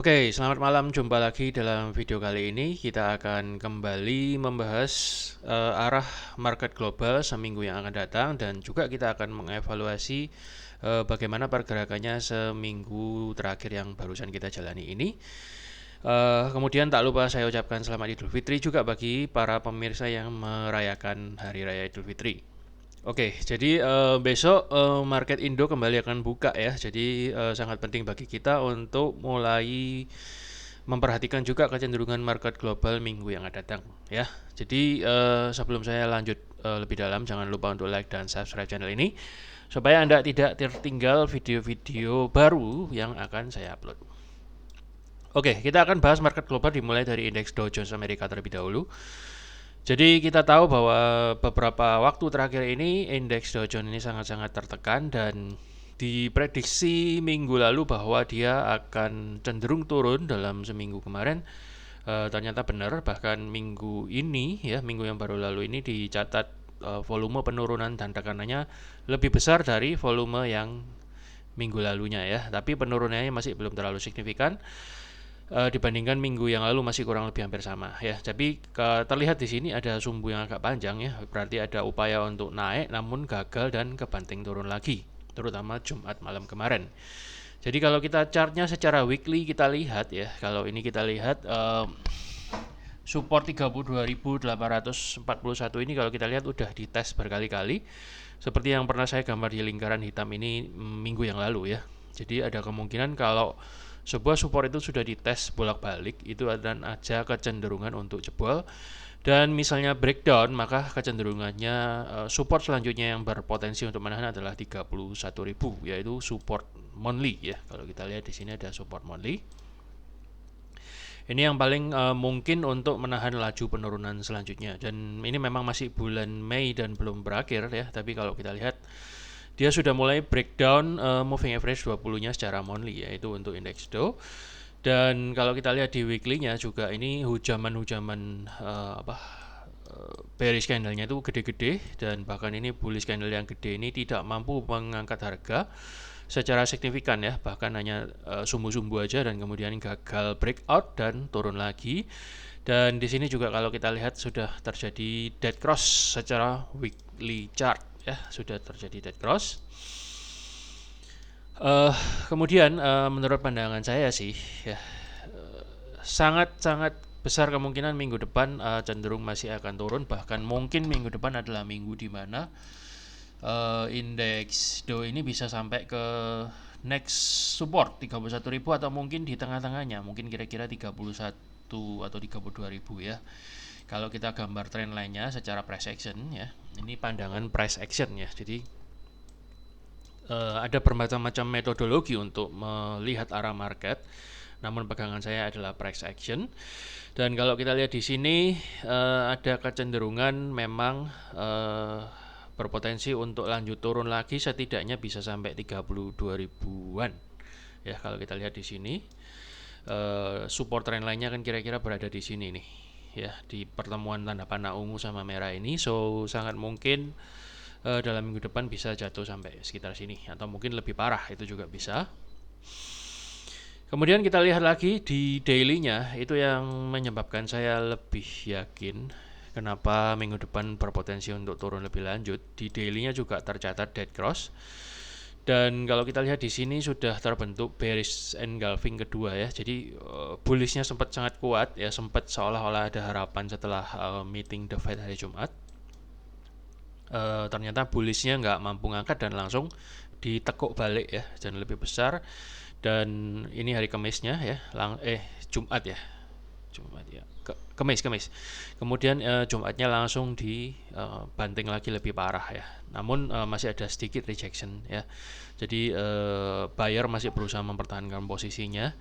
Oke, selamat malam. Jumpa lagi dalam video kali ini. Kita akan kembali membahas arah market global seminggu yang akan datang, dan juga kita akan mengevaluasi bagaimana pergerakannya seminggu terakhir yang barusan kita jalani ini. Kemudian tak lupa saya ucapkan selamat Idul Fitri juga bagi para pemirsa yang merayakan Hari Raya Idul Fitri. Oke, jadi besok market Indo kembali akan buka ya. Jadi sangat penting bagi kita untuk mulai memperhatikan juga kecenderungan market global minggu yang akan datang ya. Jadi sebelum saya lanjut lebih dalam, jangan lupa untuk like dan subscribe channel ini supaya Anda tidak tertinggal video-video baru yang akan saya upload. Oke, kita akan bahas market global dimulai dari indeks Dow Jones Amerika terlebih dahulu. Jadi kita tahu bahwa beberapa waktu terakhir ini indeks Dow Jones ini sangat-sangat tertekan, dan diprediksi minggu lalu bahwa dia akan cenderung turun dalam seminggu kemarin. Ternyata benar, bahkan minggu ini ya, minggu yang baru lalu ini dicatat volume penurunan dan tekanannya lebih besar dari volume yang minggu lalunya ya. Tapi penurunannya masih belum terlalu signifikan. Dibandingkan minggu yang lalu masih kurang lebih hampir sama ya. Tapi terlihat di sini ada sumbu yang agak panjang ya, berarti ada upaya untuk naik namun gagal dan kebanting turun lagi, terutama Jumat malam kemarin. Jadi kalau kita chartnya secara weekly kita lihat ya, kalau ini kita lihat support 32.841 ini kalau kita lihat udah dites berkali-kali, seperti yang pernah saya gambar di lingkaran hitam ini minggu yang lalu ya. Jadi ada kemungkinan kalau sebuah support itu sudah dites bolak-balik, itu dan ada kecenderungan untuk jebol, dan misalnya breakdown, maka kecenderungannya support selanjutnya yang berpotensi untuk menahan adalah 31.000, yaitu support monthly ya. Kalau kita lihat di sini ada support monthly. Ini yang paling mungkin untuk menahan laju penurunan selanjutnya, dan ini memang masih bulan Mei dan belum berakhir ya. Tapi kalau kita lihat dia sudah mulai breakdown moving average 20-nya secara monthly, yaitu untuk indeks Dow. Dan kalau kita lihat di weekly-nya juga, ini hujaman-hujaman bearish candle-nya itu gede-gede, dan bahkan ini bullish candle yang gede ini tidak mampu mengangkat harga secara signifikan ya, bahkan hanya sumbu-sumbu aja, dan kemudian gagal breakout dan turun lagi. Dan di sini juga kalau kita lihat sudah terjadi dead cross secara weekly chart ya, sudah terjadi dead cross. Kemudian menurut pandangan saya sih ya, sangat-sangat besar kemungkinan minggu depan cenderung masih akan turun, bahkan mungkin minggu depan adalah minggu di mana indeks Dow ini bisa sampai ke next support 31.000, atau mungkin di tengah-tengahnya, mungkin kira-kira 31 atau 32.000 ya. Kalau kita gambar trend lainnya secara price action ya, ini pandangan price action ya. Jadi ada bermacam-macam metodologi untuk melihat arah market, namun pegangan saya adalah price action. Dan kalau kita lihat di sini ada kecenderungan memang berpotensi untuk lanjut turun lagi, setidaknya bisa sampai 32 ribuan ya. Kalau kita lihat di sini support trend lainnya kan kira-kira berada di sini nih ya, di pertemuan tanda panah ungu sama merah ini. So sangat mungkin dalam minggu depan bisa jatuh sampai sekitar sini, atau mungkin lebih parah, itu juga bisa. Kemudian kita lihat lagi di daily-nya, itu yang menyebabkan saya lebih yakin kenapa minggu depan berpotensi untuk turun lebih lanjut. Di daily-nya juga tercatat dead cross, dan kalau kita lihat di sini sudah terbentuk bearish engulfing kedua ya. Jadi bullish-nya sempat sangat kuat ya, sempat seolah-olah ada harapan setelah meeting the Fed hari Jumat. Ternyata bullish-nya nggak mampu ngangkat dan langsung ditekuk balik ya, dan lebih besar. Dan ini hari Kamisnya ya, Jumat ya, Kamis. Kemudian Jumatnya langsung dibanting lagi lebih parah ya. Namun masih ada sedikit rejection ya. Jadi buyer masih berusaha mempertahankan posisinya.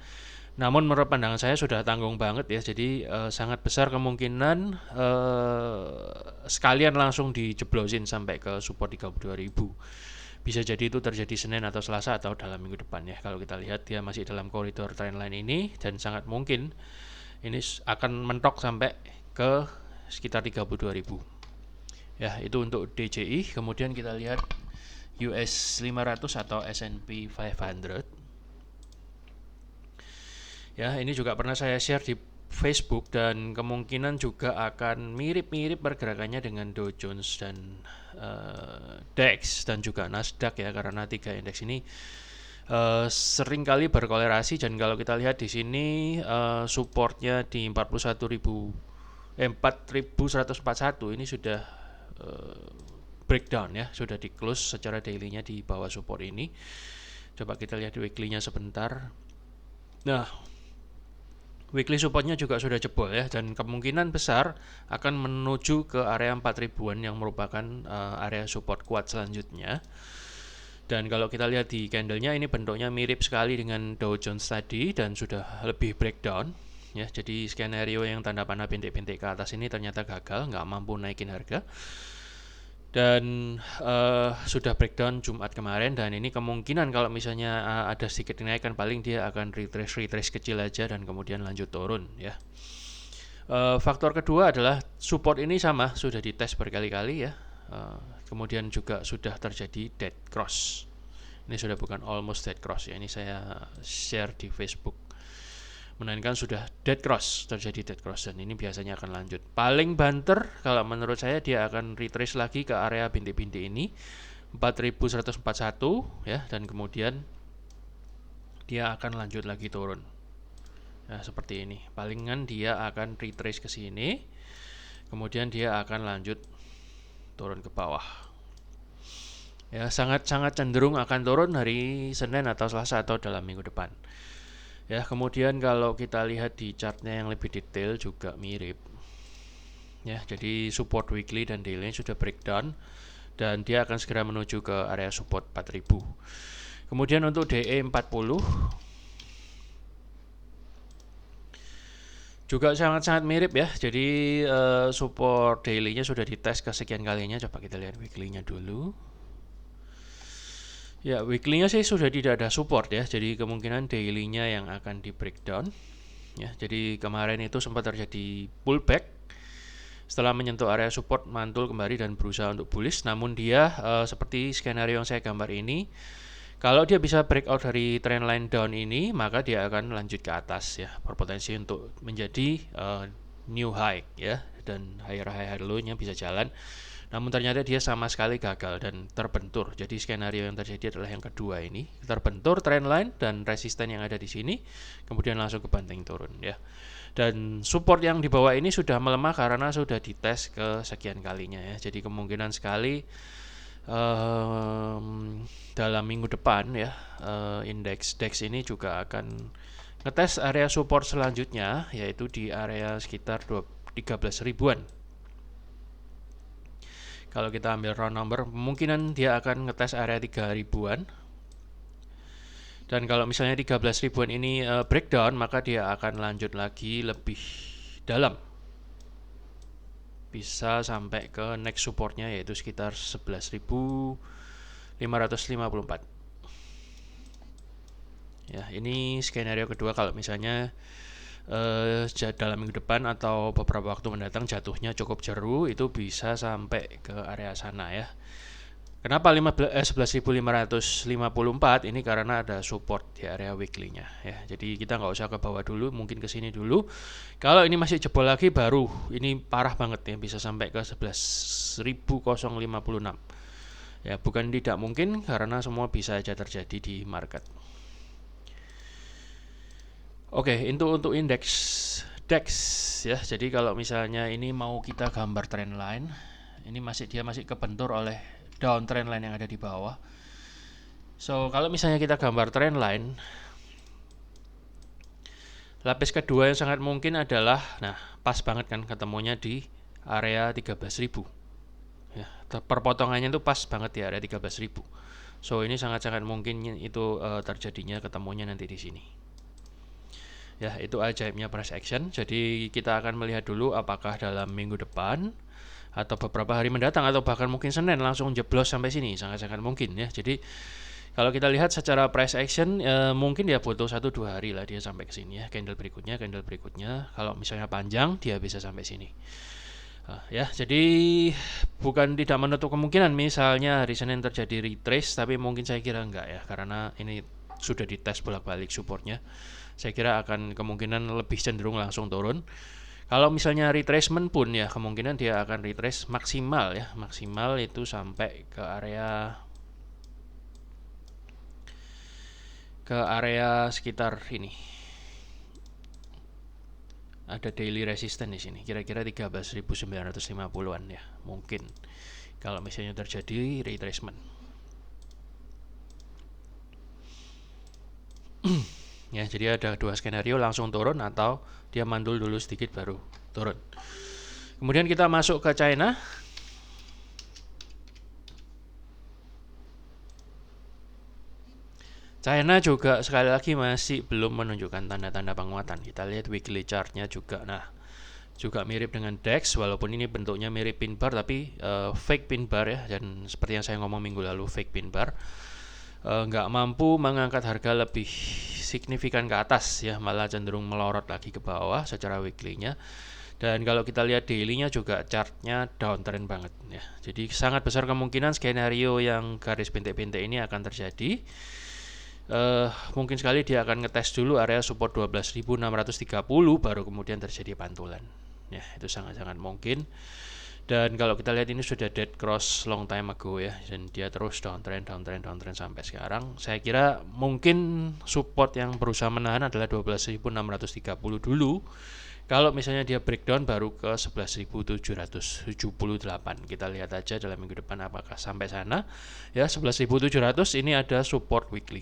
Namun menurut pandangan saya sudah tanggung banget ya. Jadi sangat besar kemungkinan sekalian langsung dijeblosin sampai ke support 32.000. Bisa jadi itu terjadi Senin atau Selasa atau dalam minggu depan ya. Kalau kita lihat dia masih dalam koridor trendline ini, dan sangat mungkin ini akan mentok sampai ke sekitar 32.000 ya. Itu untuk DJI. Kemudian kita lihat US 500 atau S&P 500. Ya, ini juga pernah saya share di Facebook dan kemungkinan juga akan mirip-mirip pergerakannya dengan Dow Jones dan DAX dan juga Nasdaq ya, karena tiga indeks ini sering kali berkolerasi. Dan kalau kita lihat di sini supportnya di 4141 ini sudah breakdown ya, sudah di close secara daily-nya di bawah support ini. Coba kita lihat di weekly-nya sebentar. Nah, weekly supportnya juga sudah jebol ya, dan kemungkinan besar akan menuju ke area 4000-an yang merupakan area support kuat selanjutnya. Dan kalau kita lihat di candlenya, ini bentuknya mirip sekali dengan Dow Jones tadi dan sudah lebih breakdown ya. Jadi skenario yang tanda panah bintik-bintik ke atas ini ternyata gagal, nggak mampu naikin harga. Dan sudah breakdown Jumat kemarin, dan ini kemungkinan kalau misalnya ada sedikit kenaikan, paling dia akan retrace kecil aja dan kemudian lanjut turun ya. Faktor kedua adalah support ini sama sudah dites berkali-kali ya, kemudian juga sudah terjadi dead cross. Ini sudah bukan almost dead cross ya, ini saya share di Facebook, melainkan sudah dead cross, terjadi dead cross, dan ini biasanya akan lanjut. Paling banter kalau menurut saya dia akan retrace lagi ke area bintik-bintik ini 4141 ya, dan kemudian dia akan lanjut lagi turun. Nah, seperti ini. Palingan dia akan retrace ke sini, kemudian dia akan lanjut turun ke bawah. Ya, sangat-sangat cenderung akan turun hari Senin atau Selasa atau dalam minggu depan. Ya, kemudian kalau kita lihat di chartnya yang lebih detail juga mirip. Ya, jadi support weekly dan daily sudah breakdown dan dia akan segera menuju ke area support 4000. Kemudian untuk DE40 juga sangat-sangat mirip ya. Jadi support daily-nya sudah dites kesekian kalinya. Coba kita lihat weekly-nya dulu. Ya, weekly-nya sih sudah tidak ada support ya. Jadi kemungkinan daily-nya yang akan di breakdown. Ya, jadi kemarin itu sempat terjadi pullback. Setelah menyentuh area support, mantul kembali dan berusaha untuk bullish. Namun dia seperti skenario yang saya gambar ini, kalau dia bisa breakout dari trendline down ini, maka dia akan lanjut ke atas ya, berpotensi untuk menjadi new high ya, dan higher high low-nya bisa jalan. Namun ternyata dia sama sekali gagal dan terbentur. Jadi skenario yang terjadi adalah yang kedua ini, terbentur trendline dan resisten yang ada di sini, kemudian langsung kebanting turun ya. Dan support yang di bawah ini sudah melemah karena sudah dites ke sekian kalinya ya. Jadi kemungkinan sekali dalam minggu depan ya, indeks DAX ini juga akan ngetes area support selanjutnya, yaitu di area sekitar 13 ribuan. Kalau kita ambil round number, kemungkinan dia akan ngetes area 3 ribuan. Dan kalau misalnya 13 ribuan ini breakdown, maka dia akan lanjut lagi lebih dalam, bisa sampai ke next supportnya, yaitu sekitar 11.554 ya. Ini skenario kedua kalau misalnya dalam minggu depan atau beberapa waktu mendatang jatuhnya cukup jeru, itu bisa sampai ke area sana ya. Kenapa 11.554 ini? Karena ada support di area weekly-nya ya. Jadi kita nggak usah ke bawah dulu, mungkin ke sini dulu. Kalau ini masih jebol lagi, baru ini parah banget ya, bisa sampai ke 11.056 ya. Bukan tidak mungkin, karena semua bisa aja terjadi di market. Oke, untuk indeks DAX ya. Jadi kalau misalnya ini mau kita gambar trendline, ini dia masih kebentur oleh down trendline yang ada di bawah. So kalau misalnya kita gambar trendline, lapis kedua yang sangat mungkin adalah, nah pas banget kan ketemunya di area 13.000 ya, perpotongannya itu pas banget di area 13.000. So ini sangat-sangat mungkin itu terjadinya ketemunya nanti di sini. Ya, itu ajaibnya price action. Jadi kita akan melihat dulu apakah dalam minggu depan atau beberapa hari mendatang atau bahkan mungkin Senin langsung jeblos sampai sini, sangat-sangat mungkin ya. Jadi kalau kita lihat secara price action, mungkin dia butuh 1-2 hari lah dia sampai ke sini ya. Candle berikutnya, kalau misalnya panjang dia bisa sampai sini. Ya, jadi bukan tidak menutup kemungkinan misalnya hari Senin terjadi retrace, tapi mungkin saya kira enggak ya, karena ini sudah dites bolak-balik supportnya. saya kira akan kemungkinan lebih cenderung langsung turun. Kalau misalnya retracement pun ya kemungkinan dia akan retrace maksimal ya, maksimal itu sampai ke area sekitar ini. Ada daily resistance di sini, kira-kira 13.950-an ya, mungkin kalau misalnya terjadi retracement. Ya, jadi ada dua skenario, langsung turun atau dia mandul dulu sedikit baru turun. Kemudian kita masuk ke China. China juga sekali lagi masih belum menunjukkan tanda-tanda penguatan. Kita lihat weekly chartnya juga. Nah, juga mirip dengan DAX, walaupun ini bentuknya mirip pin bar tapi fake pin bar ya. Dan seperti yang saya ngomong minggu lalu, fake pin bar nggak mampu mengangkat harga lebih signifikan ke atas ya, malah cenderung melorot lagi ke bawah secara weekly-nya. Dan kalau kita lihat daily-nya juga chartnya downtrend banget ya. Jadi sangat besar kemungkinan skenario yang garis bintik-bintik ini akan terjadi. Mungkin sekali dia akan ngetes dulu area support 12.630 baru kemudian terjadi pantulan. Ya, itu sangat-sangat mungkin. Dan kalau kita lihat ini sudah dead cross long time ago ya, dan dia terus downtrend sampai sekarang. Saya kira mungkin support yang berusaha menahan adalah 12.630 dulu. Kalau misalnya dia breakdown baru ke 11.778. Kita lihat aja dalam minggu depan apakah sampai sana. Ya, 11.700 ini ada support weekly.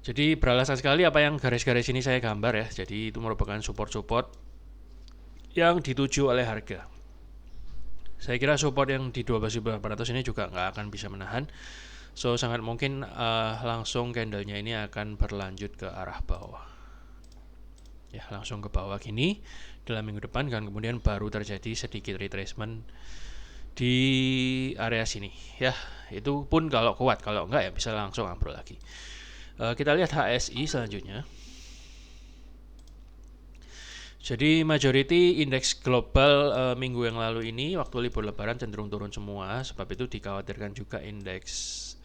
Jadi beralasan sekali apa yang garis-garis ini saya gambar ya. Jadi itu merupakan support-support yang dituju oleh harga. Saya kira support yang di 12.800 ini juga nggak akan bisa menahan. So sangat mungkin langsung candlenya ini akan berlanjut ke arah bawah. Ya, langsung ke bawah gini dalam minggu depan, dan kemudian baru terjadi sedikit retracement di area sini. Ya, itu pun kalau kuat, kalau enggak ya bisa langsung ambrol lagi. Kita lihat HSI selanjutnya. Jadi majority indeks global minggu yang lalu ini waktu libur lebaran cenderung turun semua. Sebab itu dikhawatirkan juga indeks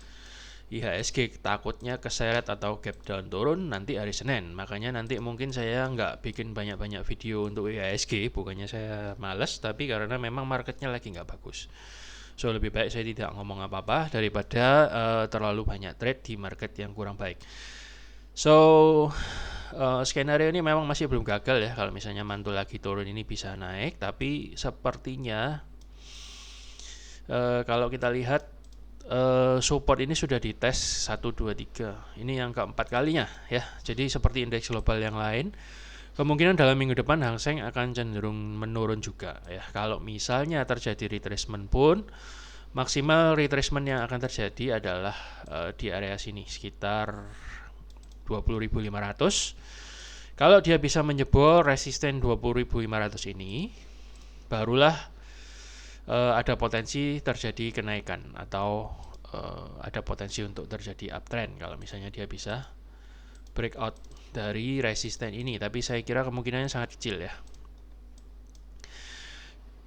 IHSG takutnya keseret atau gap down turun nanti hari Senin. Makanya nanti mungkin saya nggak bikin banyak-banyak video untuk IHSG. Bukannya saya males, tapi karena memang marketnya lagi nggak bagus. So lebih baik saya tidak ngomong apa-apa daripada terlalu banyak trade di market yang kurang baik. So skenario ini memang masih belum gagal ya. Kalau misalnya mantul lagi turun ini bisa naik, tapi sepertinya kalau kita lihat support ini sudah dites 1, 2, 3. Ini yang keempat kalinya ya. Jadi seperti indeks global yang lain, kemungkinan dalam minggu depan Hang Seng akan cenderung menurun juga ya. Kalau misalnya terjadi retracement pun, maksimal retracement yang akan terjadi adalah di area sini sekitar 20.500. Kalau dia bisa menjebol resisten 20.500 ini, barulah ada potensi terjadi kenaikan atau ada potensi untuk terjadi uptrend kalau misalnya dia bisa breakout dari resisten ini, tapi saya kira kemungkinannya sangat kecil ya.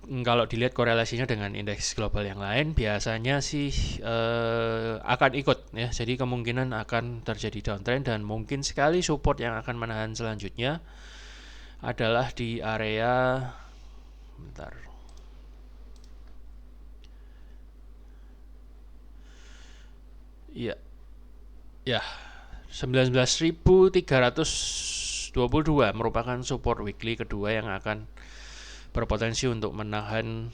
Kalau dilihat korelasinya dengan indeks global yang lain, biasanya sih akan ikut ya. Jadi kemungkinan akan terjadi downtrend, dan mungkin sekali support yang akan menahan selanjutnya adalah di area Iya. Ya, 19.322 merupakan support weekly kedua yang akan berpotensi untuk menahan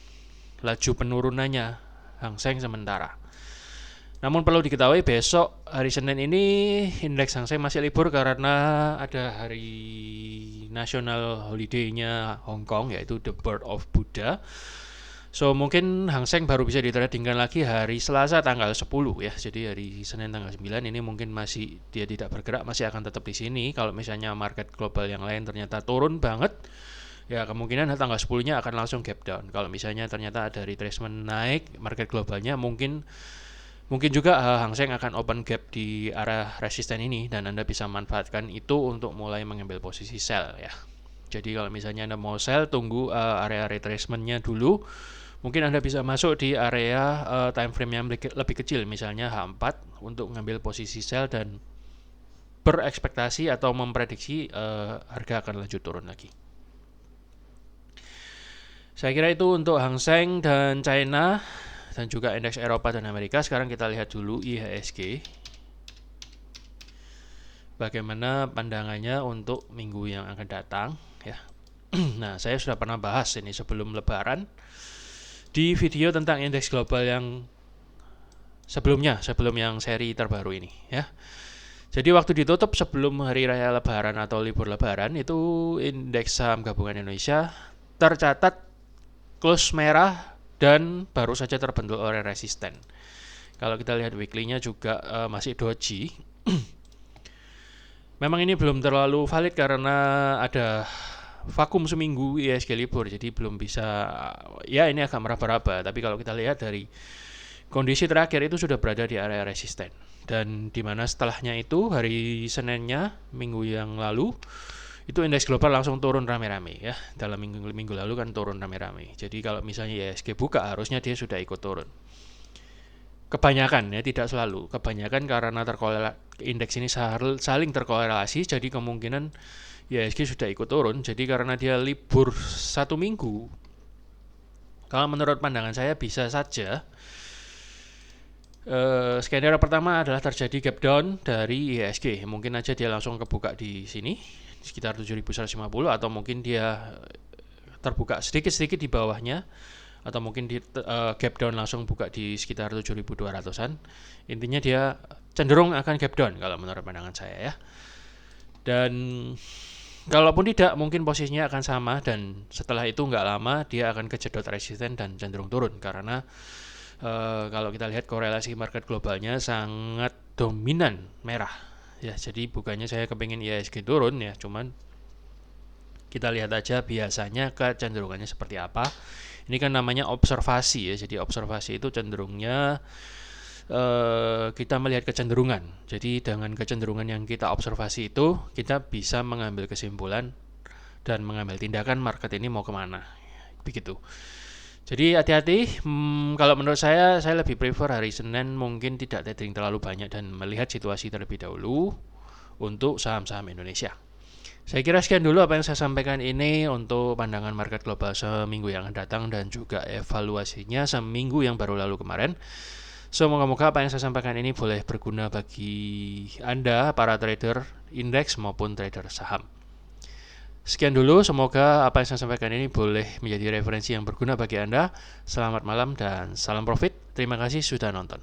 laju penurunannya Hang Seng sementara. Namun perlu diketahui besok hari Senin ini indeks Hang Seng masih libur karena ada hari national holiday-nya Hong Kong, yaitu the birth of Buddha. So mungkin Hang Seng baru bisa ditradingkan lagi hari Selasa tanggal 10 ya. Jadi hari Senin tanggal 9 ini mungkin masih dia tidak bergerak, masih akan tetap di sini. Kalau misalnya market global yang lain ternyata turun banget, ya kemungkinan tanggal 10-nya akan langsung gap down. Kalau misalnya ternyata ada retracement naik market globalnya, mungkin juga Hang Seng akan open gap di area resisten ini, dan Anda bisa manfaatkan itu untuk mulai mengambil posisi sell ya. Jadi kalau misalnya Anda mau sell, tunggu area retracement-nya dulu. Mungkin Anda bisa masuk di area time frame yang lebih kecil, misalnya H4 untuk mengambil posisi sell dan berekspektasi atau memprediksi harga akan lanjut turun lagi. Saya kira itu untuk Hang Seng dan China dan juga indeks Eropa dan Amerika. Sekarang kita lihat dulu IHSG. Bagaimana pandangannya untuk minggu yang akan datang ya. Nah, saya sudah pernah bahas ini sebelum lebaran di video tentang indeks global yang sebelum yang seri terbaru ini ya. Jadi waktu ditutup sebelum hari raya lebaran atau libur lebaran itu indeks saham gabungan Indonesia tercatat close merah dan baru saja terbentuk oleh resisten. Kalau kita lihat weekly-nya juga masih doji. Memang ini belum terlalu valid karena ada vakum seminggu IHSG libur, jadi belum bisa, ya ini agak meraba-raba. Tapi kalau kita lihat dari kondisi terakhir itu sudah berada di area resisten. Dan di mana setelahnya itu hari Seninnya minggu yang lalu itu indeks global langsung turun rame-rame ya. Dalam minggu lalu kan turun rame-rame. Jadi kalau misalnya IHSG buka harusnya dia sudah ikut turun. Kebanyakan ya, tidak selalu. Kebanyakan karena indeks ini saling terkorelasi, jadi kemungkinan IHSG sudah ikut turun. Jadi karena dia libur 1 minggu, kalau menurut pandangan saya bisa saja skenario pertama adalah terjadi gap down dari IHSG. Mungkin aja dia langsung kebuka di sini sekitar 7.150 atau mungkin dia terbuka sedikit-sedikit di bawahnya, atau mungkin di gap down langsung buka di sekitar 7.200-an. Intinya dia cenderung akan gap down kalau menurut pandangan saya ya. Dan kalaupun tidak, mungkin posisinya akan sama dan setelah itu nggak lama dia akan kejedot resisten dan cenderung turun karena kalau kita lihat korelasi market globalnya sangat dominan merah ya. Jadi bukannya saya kepingin IHSG turun ya, cuman kita lihat aja biasanya kecenderungannya seperti apa. Ini kan namanya observasi ya. Jadi observasi itu cenderungnya kita melihat kecenderungan. Jadi dengan kecenderungan yang kita observasi itu kita bisa mengambil kesimpulan dan mengambil tindakan market ini mau kemana. Begitu. Jadi hati-hati. Kalau menurut saya lebih prefer hari Senin mungkin tidak trading terlalu banyak dan melihat situasi terlebih dahulu untuk saham-saham Indonesia. Saya kira sekian dulu apa yang saya sampaikan ini untuk pandangan market global seminggu yang akan datang dan juga evaluasinya seminggu yang baru lalu kemarin. Semoga-moga apa yang saya sampaikan ini boleh berguna bagi Anda, para trader indeks maupun trader saham. Sekian dulu, semoga apa yang saya sampaikan ini boleh menjadi referensi yang berguna bagi Anda. Selamat malam dan salam profit. Terima kasih sudah nonton.